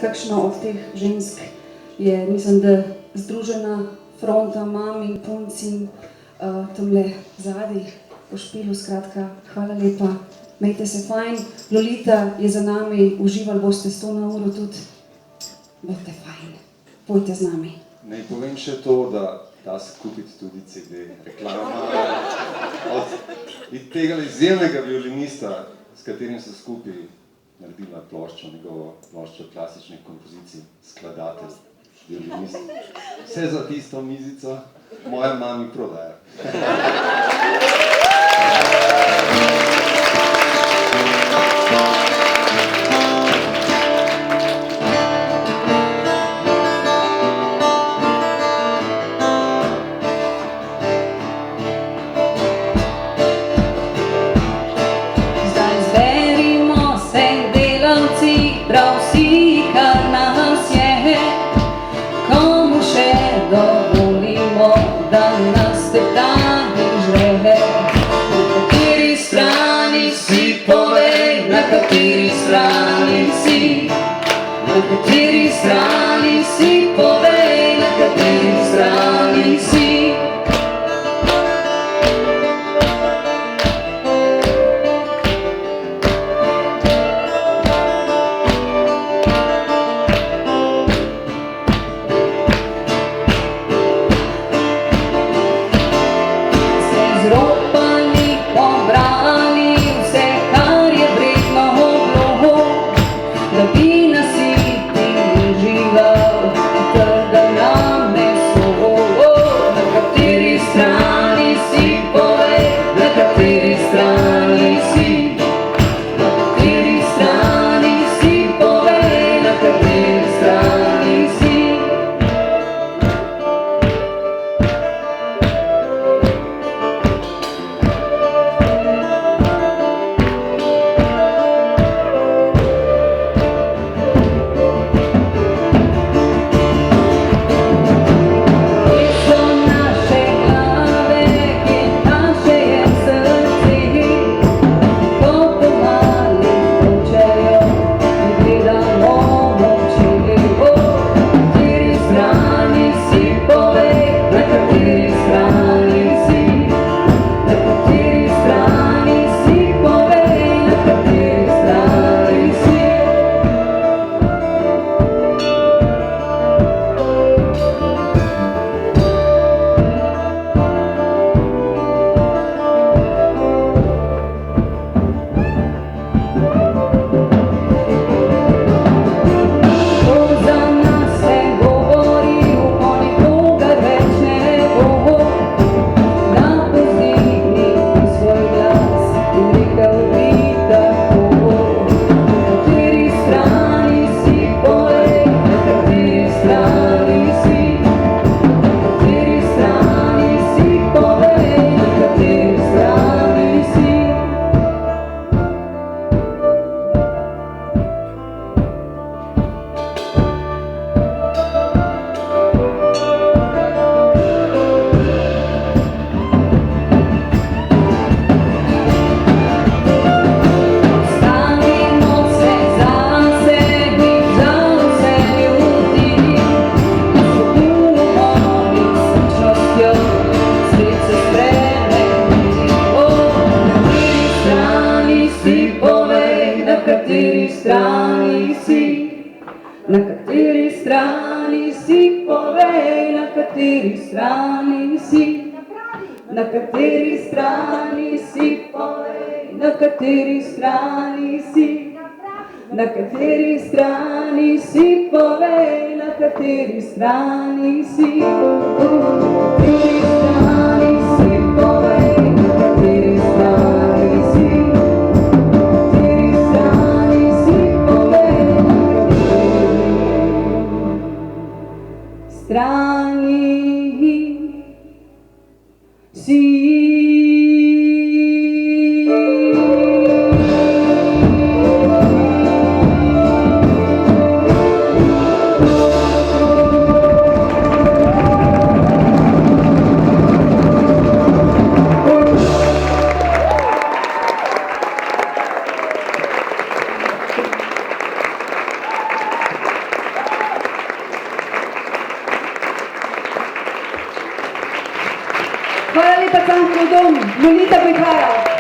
kakšna od teh žensk je, mislim, da združena fronta mam in punc in tamle zadaj po špilu, skratka, hvala lepa, imejte se fajn, Lolita je za nami, uživali boste 100 na uro tudi, bodite fajn, pojte z nami. Naj povem še to, da da se kupiti tudi CD, reklama od tega izjemnega violinista, s katerim se skupaj naredila ploščo, njegovo ploščo klasičnih kompozicij, skladatelj, violinist. Vse za tisto mizico, moja mami prodaja. Na kateri strani si, povej, na kateri strani si. Ste zropani, pobrani, vse, kar je vredno bilo, da bi Na kateri strani si, povej, na kateri strani si. Na kateri strani si, povej, na kateri strani si. Na kateri strani si, povej, na kateri strani si. Na kateri strani si, povej, na kateri strani si. Strani si. Hvala lepa, Cankarjev dom, Molita prihaja.